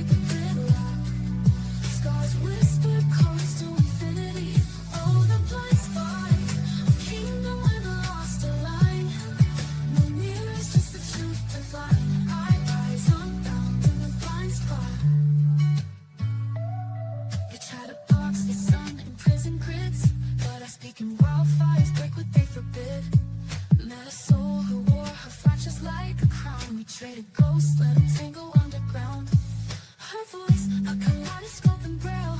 keep it lit loud. Scars whisper codes to infinity. Oh, the blind spot, a kingdom with a lost line. No mirrors, just the truth divine. I rise unbound in the blind spot. You try to box the sun in prison grids, but I speak in wildfires, break what they forbid. Met a soul who wore her fractures like a crown. We traded ghosts, let them tangle underground. Her voice, a kaleidoscope and braille.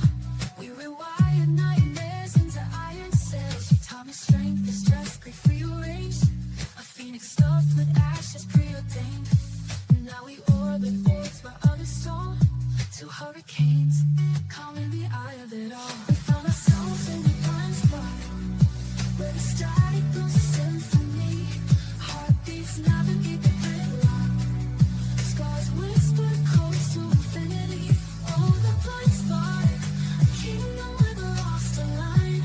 We rewired nightmares into iron sails. She taught me strength is just grief rearranged. A phoenix stuffed with ashes preordained. Now we orbit voids where others stall. Two hurricanes, calm in the eye of it all. We found ourselves in a blind spot, where the static blows a symphony. Heartbeats navigate the gridlock. Scars whisper codes to infinity. Oh, the blind spot, a kingdom with a lost line.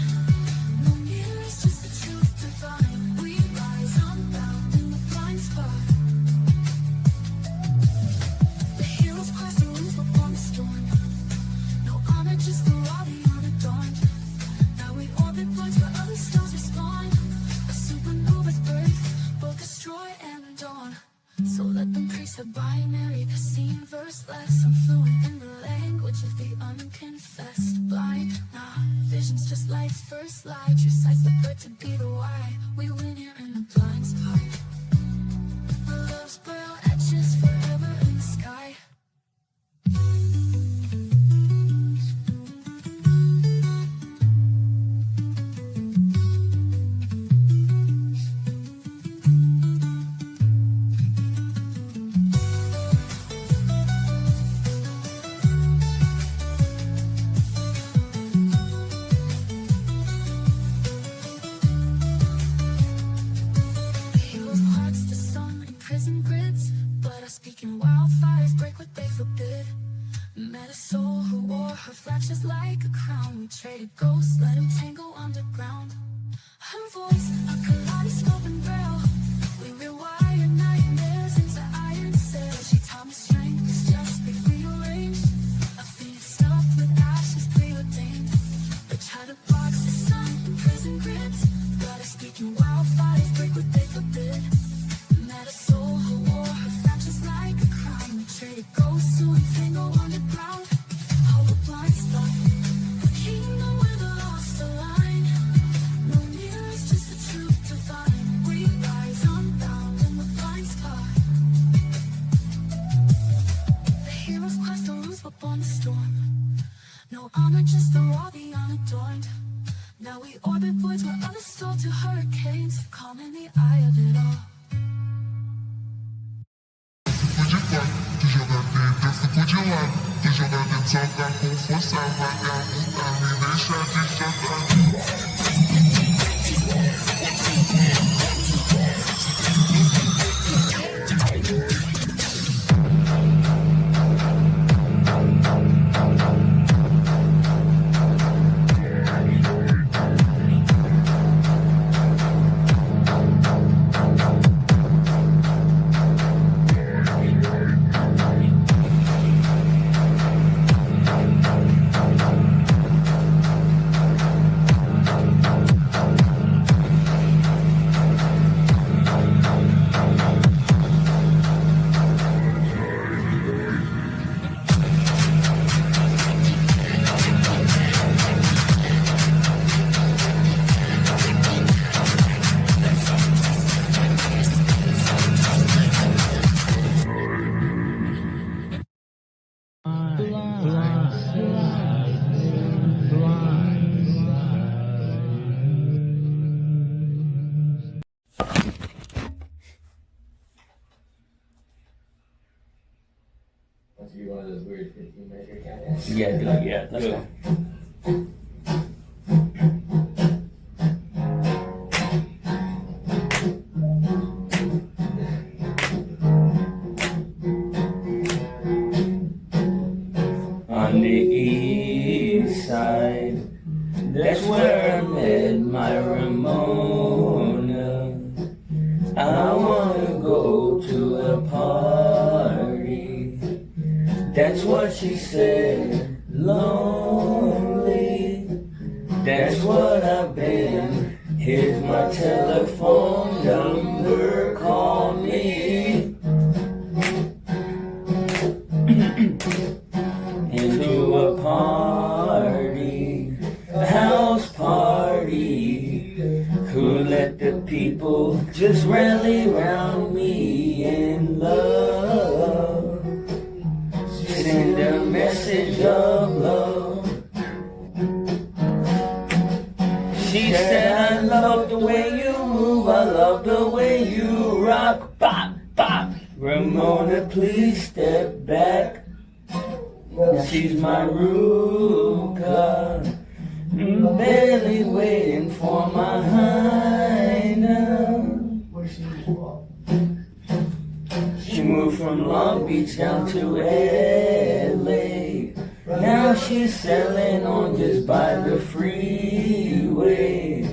No mirrors, just the truth divine. We rise unbound in the blind spot. The heroes cross the rooms before the storm. No honor, just the raw, the unadorned. Now we orbit voids where other stars respawn. A supernova's birth, both destroy and dawn. So let them preach the binary, the scene verseless. I'm fluent in the language of the unconfessed. Blind, nah, vision's just life's first light. Your sight's the bird to be the why. We win here in the blind spot. Our love's braille etches forever in the sky. Heroes watch the sun in prison grids, but I speak in wildfires, break what they forbid. Met a soul who wore her fractures like a crown. We traded ghosts, let them tangle underground. Her voice, a kaleidoscope and braille. We rewired nightmares into iron sails. She taught me strength is just grief rearranged. A phoenix stuffed with ashes preordained. They try to box the sun in prison grids, but I speak in wildfires, break what they forbid. Met a soul who wore her fractures like a crown. We traded ghosts to entangle underground. Oh, the blind spot, the kingdom with a lost line. No mirrors, just the truth divine. We rise unbound in the blind spot. The heroes cross the roofs before the storm. No honor, just the raw, the unadorned. Now we orbit voids where others stole to hurricanes. Calm in the eye of it all. Tu joga dentro, eu fico de lado. Tu joga dentro, joga com força, vagabunda, me deixa de jogar. Must be one of those weird 15 measure kind of. Yeah, let's go. On the east side, that's where I met my Ramona. I wanna go to a party. That's what what she said. Lonely, that's what I've been. Here's my telephone number, call me. Into a party, a house party. Who let the people just rally round me in love? Send a message of love. She said, I love the way you move, I love the way you rock. Bop, bop. Ramona, please step back. Now she's my Ruka, barely waiting for my Heine. She moved from Long Beach down to LA. Now she's selling on just by the freeway.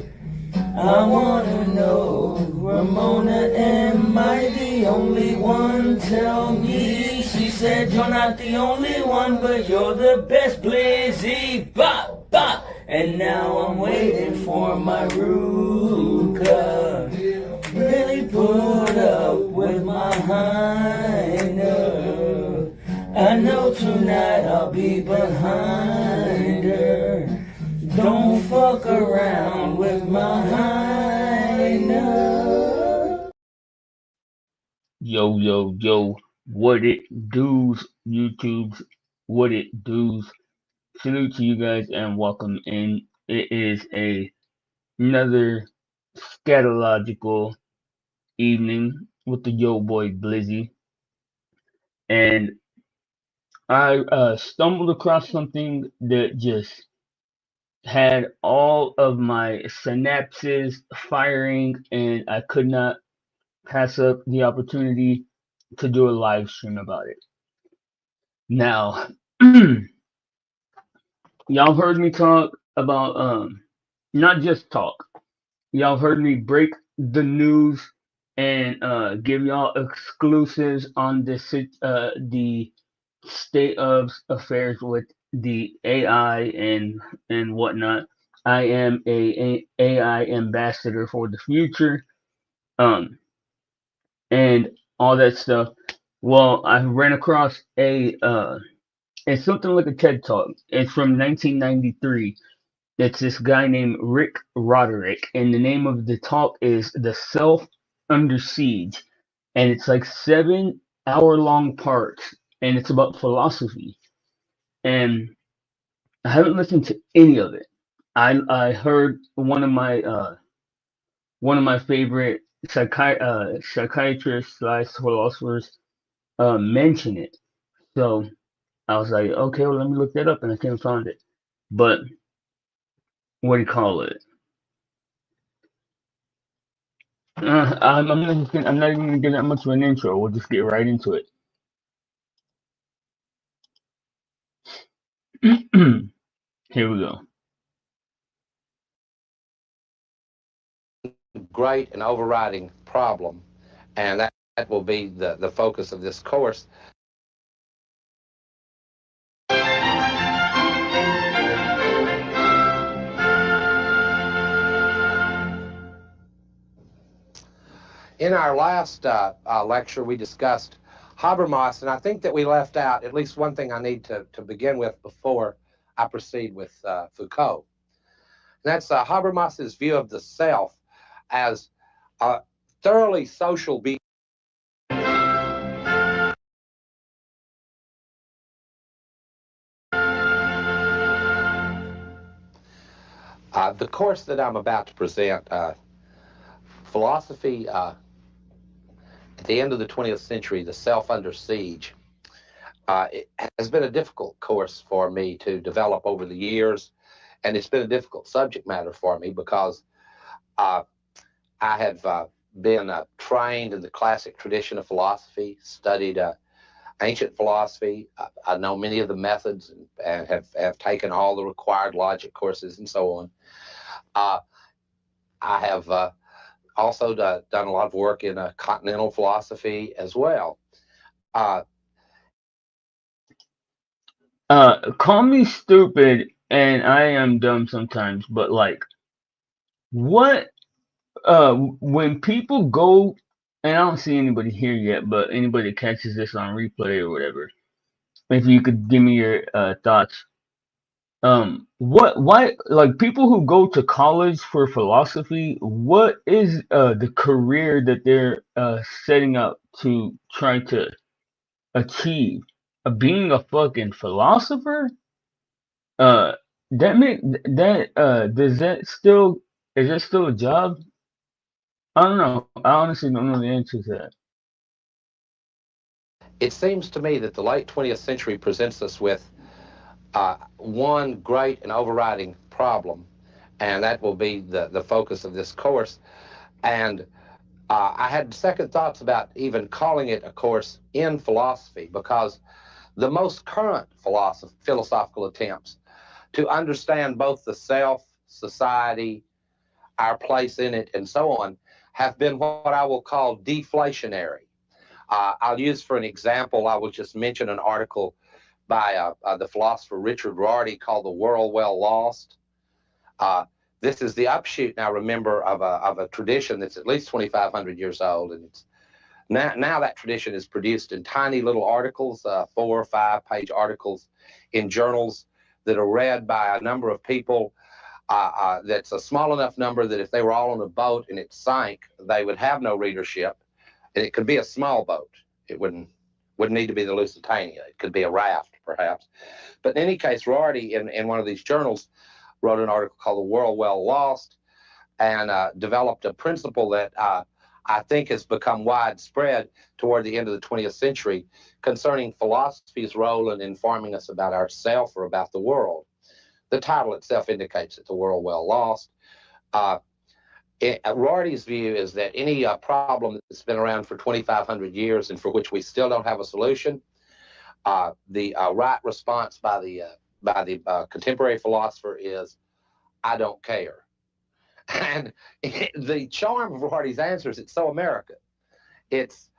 I wanna know, Ramona, am I the only one? Tell me. She said, you're not the only one, but you're the best, Blizzy. Bop, bop. And now I'm waiting for my Ruka. Really put up with my Heine. I know tonight I'll be behind her. Don't fuck around with my Heine. Yo, yo, yo, what it does, YouTubes, what it does. Salute to you guys and welcome in. It is another scatological evening with the yo boy Blizzy. And I stumbled across something that just had all of my synapses firing, and I could not pass up the opportunity to do a live stream about it. Now, y'all heard me talk about not just talk. Y'all heard me break the news and give y'all exclusives on the state of affairs with the AI and whatnot. I am a AI ambassador for the future, um, and all that stuff. Well, I ran across it's something like a TED Talk. It's from 1993. It's this guy named Rick Roderick, and the name of the talk is "The Self Under Siege," and it's like 7 hour long parts, and it's about philosophy. And I haven't listened to any of it. I heard one of my favorite psychiatrists slash philosophers mention it. So I was like, okay, well, let me look that up, and I can't find it. But what do you call it? I'm not even gonna give that much of an intro. We'll just get right into it. Here we go. Great and overriding problem, and that will be the focus of this course. In our last lecture, we discussed Habermas, and I think that we left out at least one thing I need to begin with before I proceed with Foucault. And that's Habermas's view of the self as a thoroughly social being. The course that I'm about to present, philosophy at the end of the 20th century, the self under siege, it has been a difficult course for me to develop over the years, and it's been a difficult subject matter for me because I have been trained in the classic tradition of philosophy, studied ancient philosophy. I know many of the methods and have taken all the required logic courses and so on. I have also done a lot of work in continental philosophy as well. Call me stupid, and I am dumb sometimes, but like, what, when people go, and I don't see anybody here yet, but anybody that catches this on replay or whatever, if you could give me your thoughts. Why, like people who go to college for philosophy, what is the career that they're setting up to try to achieve? Being a fucking philosopher? Uh, that make that does that still is that still a job? I don't know. I honestly don't know the answer to that. It seems to me that the late 20th century presents us with one great and overriding problem, and that will be the focus of this course. And I had second thoughts about even calling it a course in philosophy because the most current philosophical attempts to understand both the self, society, our place in it, and so on, have been what I will call deflationary. I'll use for an example, I will just mention an article by the philosopher Richard Rorty called The World Well Lost. Uh, this is the upshoot, now remember, of a tradition that's at least 2,500 years old. And it's now that tradition is produced in tiny little articles, 4 or 5 page articles in journals that are read by a number of people. That's a small enough number that if they were all on a boat and it sank, they would have no readership. And it could be a small boat. It wouldn't need to be the Lusitania. It could be a raft, perhaps. But in any case, Rorty, in one of these journals, wrote an article called The World Well Lost and developed a principle that I think has become widespread toward the end of the 20th century concerning philosophy's role in informing us about ourselves or about the world. The title itself indicates it, The World Well Lost. Rorty's view is that any problem that's been around for 2,500 years and for which we still don't have a solution, the right response by the contemporary philosopher is, I don't care. And the charm of Rorty's answer is it's so American. It's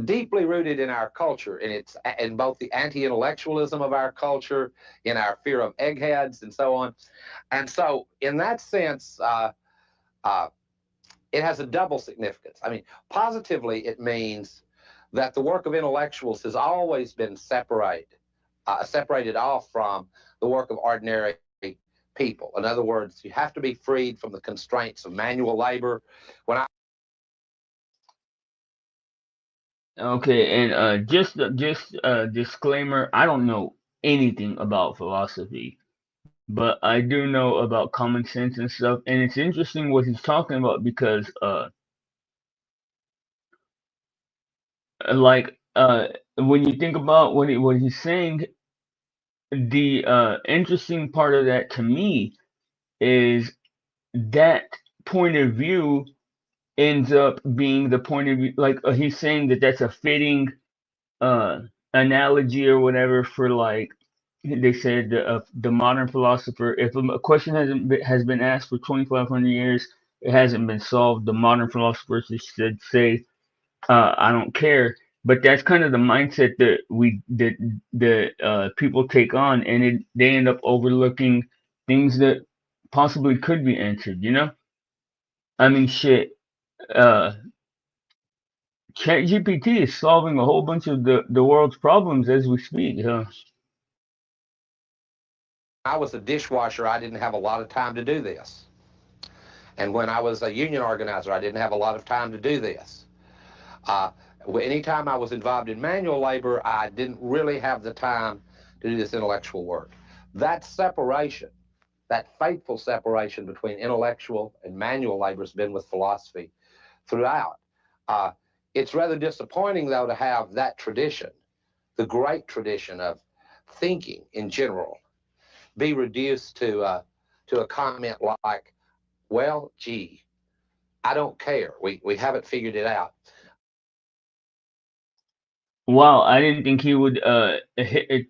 deeply rooted in our culture, and it's in both the anti-intellectualism of our culture, in our fear of eggheads, and so on. And so, in that sense, uh, it has a double significance. I mean, positively, it means that the work of intellectuals has always been separated off from the work of ordinary people. In other words, you have to be freed from the constraints of manual labor. When I Okay, and just disclaimer, I don't know anything about philosophy, but I do know about common sense and stuff, and it's interesting what he's talking about because like when you think about what he's saying, the interesting part of that to me is that point of view ends up being the point of view, like he's saying that that's a fitting uh analogy or whatever for like they said the modern philosopher, if a question has been asked for 2,500 years, it hasn't been solved, the modern philosophers should say I don't care. But that's kind of the mindset that people take on, and they end up overlooking things that possibly could be answered. I mean, shit. Uh, ChatGPT is solving a whole bunch of the world's problems as we speak. Huh? was a dishwasher, I didn't have a lot of time to do this. And when I was a union organizer, I didn't have a lot of time to do this. Uh, Anytime I was involved in manual labor, I didn't really have the time to do this intellectual work. That separation, that fateful separation between intellectual and manual labor has been with philosophy throughout. Uh, it's rather disappointing, though, to have that tradition, the great tradition of thinking in general, be reduced to a comment like, well, gee, I don't care. We haven't figured it out. Wow, I didn't think he would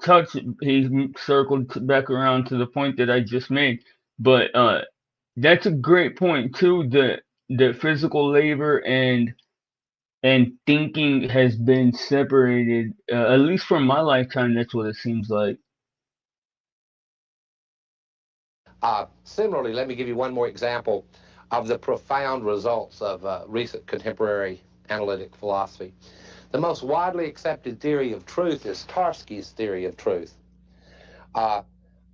touch. He circled back around to the point that I just made, but that's a great point too. The physical labor and thinking has been separated, at least for my lifetime. That's what it seems like. Similarly, let me give you one more example of the profound results of recent contemporary analytic philosophy. The most widely accepted theory of truth is Tarski's theory of truth. I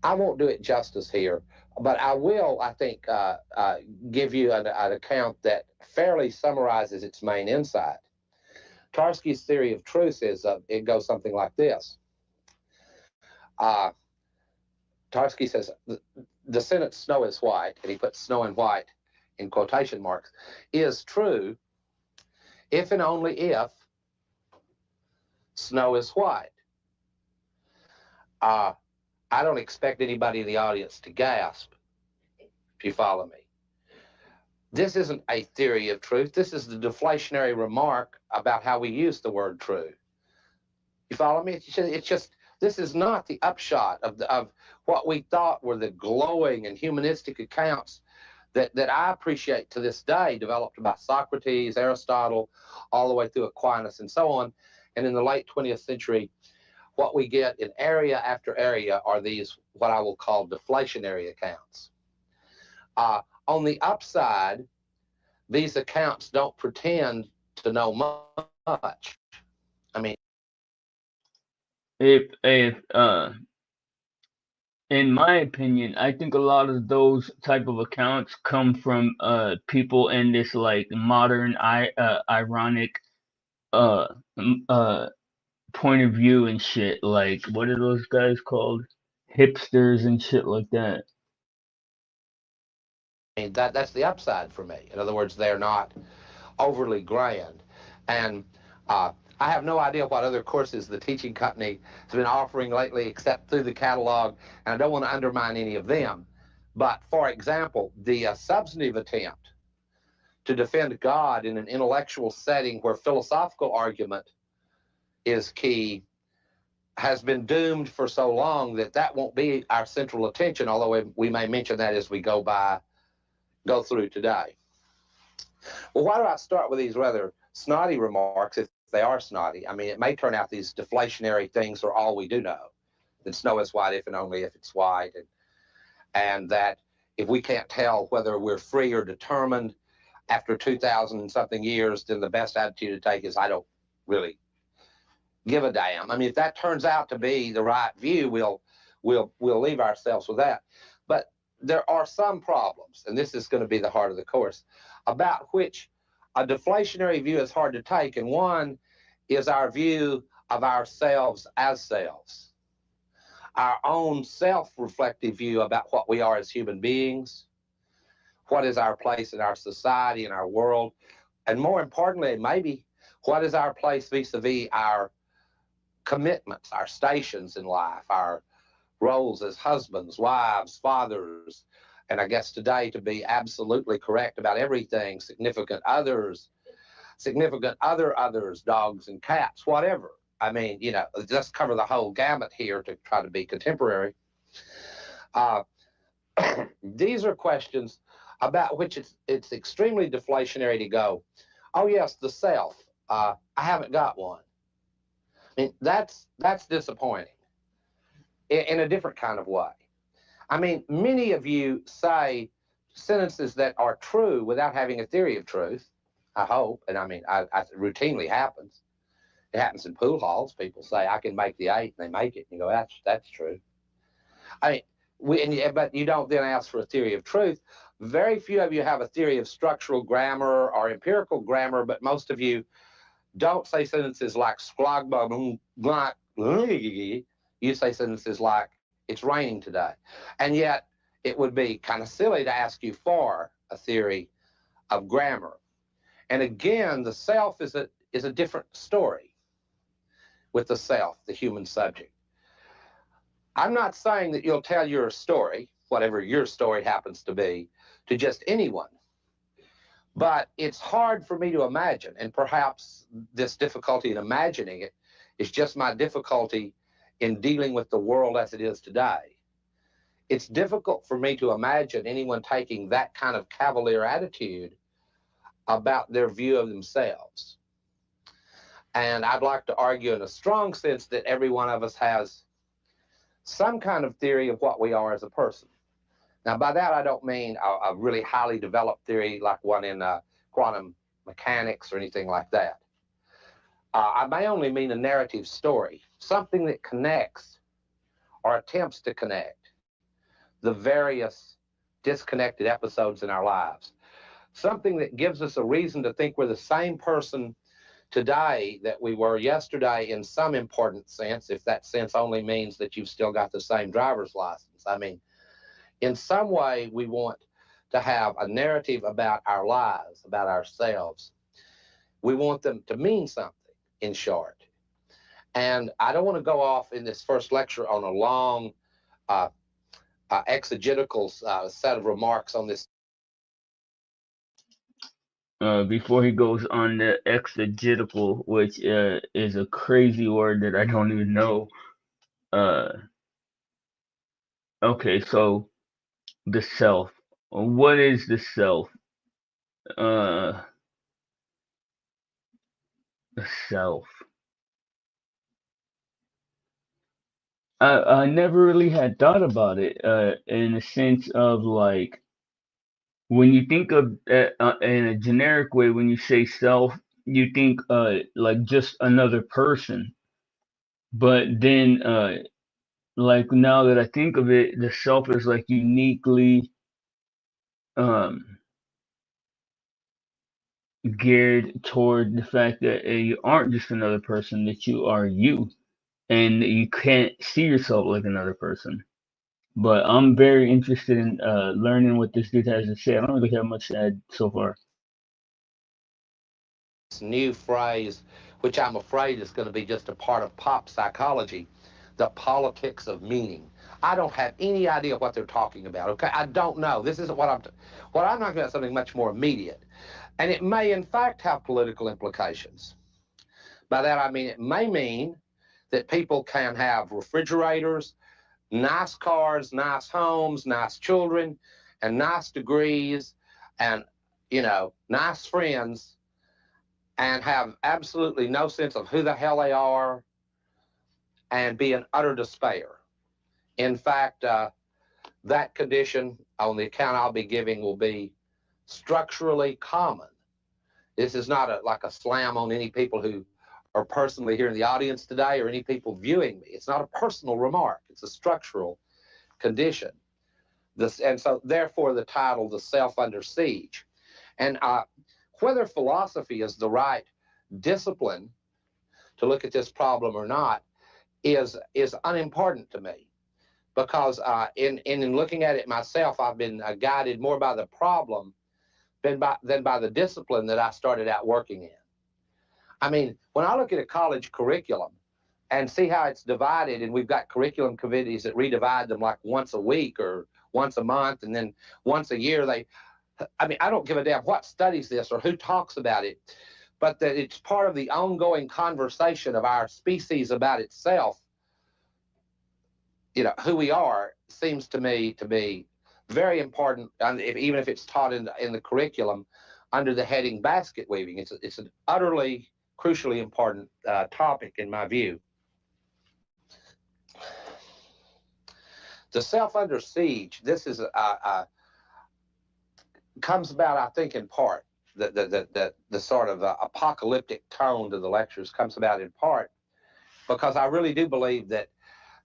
won't do it justice here, but I will, I think, give you an account that fairly summarizes its main insight. Tarski's theory of truth is, it goes something like this. Tarski says, the sentence "snow is white," and he puts "snow and white" in quotation marks, is true if and only if snow is white. I don't expect anybody in the audience to gasp, if you follow me. This isn't a theory of truth. This is the deflationary remark about how we use the word true. You follow me? It's just this is not the upshot of what we thought were the glowing and humanistic accounts that I appreciate to this day, developed by Socrates, Aristotle, all the way through Aquinas and so on. And in the late 20th century, what we get in area after area are these, what I will call deflationary accounts. On the upside, these accounts don't pretend to know much. I mean, if in my opinion, I think a lot of those type of accounts come from people in this like modern ironic uh point of view and shit. Like what are those guys called? Hipsters and shit like that. that's the upside for me. In other words, they're not overly grand. And I have no idea what other courses the teaching company has been offering lately except through the catalog, and I don't want to undermine any of them. But for example, the substantive attempt to defend God in an intellectual setting where philosophical argument is key has been doomed for so long that that won't be our central attention, although we may mention that as we go through today. Well, why do I start with these rather snotty remarks if they are snotty? I mean, it may turn out these deflationary things are all we do know, that snow is white if and only if it's white, and that if we can't tell whether we're free or determined after 2,000 and something years, then the best attitude to take is I don't really give a damn. I mean, if that turns out to be the right view, we'll leave ourselves with that. But there are some problems, and this is going to be the heart of the course, about which a deflationary view is hard to take, and one is our view of ourselves as selves, our own self-reflective view about what we are as human beings, what is our place in our society, in our world, and more importantly, maybe, what is our place vis-a-vis our commitments, our stations in life, our roles as husbands, wives, fathers, and I guess today to be absolutely correct about everything, significant others, dogs and cats, whatever. I mean, you know, just cover the whole gamut here to try to be contemporary. These are questions about which it's extremely deflationary to go, oh yes, the self, I haven't got one. I mean, that's disappointing in a different kind of way. I mean, many of you say sentences that are true without having a theory of truth, I hope. And I mean, it routinely happens. It happens in pool halls. People say, I can make the 8, and they make it. And you go, that's true. I mean, but you don't then ask for a theory of truth. Very few of you have a theory of structural grammar or empirical grammar, but most of you don't say sentences like you say sentences like, it's raining today. And yet, it would be kind of silly to ask you for a theory of grammar. And again, the self is a different story with the self, the human subject. I'm not saying that you'll tell your story, whatever your story happens to be, to just anyone. But it's hard for me to imagine, and perhaps this difficulty in imagining it is just my difficulty in dealing with the world as it is today. It's difficult for me to imagine anyone taking that kind of cavalier attitude about their view of themselves. And I'd like to argue in a strong sense that every one of us has some kind of theory of what we are as a person. Now, by that, I don't mean a really highly developed theory like one in quantum mechanics or anything like that. I may only mean a narrative story, something that connects or attempts to connect the various disconnected episodes in our lives. Something that gives us a reason to think we're the same person today that we were yesterday in some important sense, if that sense only means that you've still got the same driver's license. I mean, in some way, we want to have a narrative about our lives, about ourselves. We want them to mean something, in short. And I don't want to go off in this first lecture on a long exegetical set of remarks on this. Before he goes on the exegetical, which is a crazy word that I don't even know. Uh, okay, so the self. What is the self? Uh, the self. I never really had thought about it in the sense of like when you think of in a generic way when you say self, you think like just another person. But then like now that I think of it, the self is like uniquely um geared toward the fact that you aren't just another person, that you are you, and you can't see yourself like another person. But I'm very interested in learning what this dude has to say. I don't really have much to add so far. New phrase, which I'm afraid is going to be just a part of pop psychology, the politics of meaning. I don't have any idea what they're talking about, okay? I don't know. This isn't what I'm talking about, something much more immediate. And it may, in fact, have political implications. By that, I mean it may mean that people can have refrigerators, nice cars, nice homes, nice children, and nice degrees, and, nice friends, and have absolutely no sense of who the hell they are and be in utter despair. In fact, that condition, on the account I'll be giving, will be structurally common. This is not like a slam on any people who are personally here in the audience today or any people viewing me. It's not a personal remark. It's a structural condition. And so, therefore, the title, The Self Under Siege. And whether philosophy is the right discipline to look at this problem or not is unimportant to me, because in looking at it myself, I've been guided more by the problem than by the discipline that I started out working in. I mean, when I look at a college curriculum and see how it's divided, and we've got curriculum committees that redivide them like once a week or once a month, and then once a year I don't give a damn what studies this or who talks about it, but that it's part of the ongoing conversation of our species about itself. Who we are seems to me to be very important, even if it's taught in the curriculum under the heading basket weaving. It's an utterly, crucially important topic in my view. The self under siege, this is comes about, I think, in part, the sort of apocalyptic tone to the lectures comes about in part because I really do believe that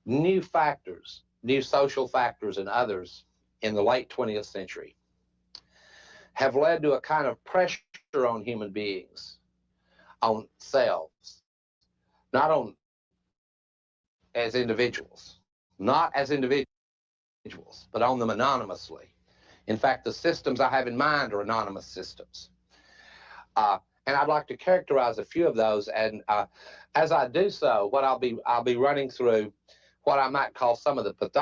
new factors, new social factors and others in the late 20th century have led to a kind of pressure on human beings, on selves, not on as individuals, not as individuals, but on them anonymously. In fact, the systems I have in mind are anonymous systems. And I'd like to characterize a few of those. And as I do so, what I'll be running through what I might call some of the pathology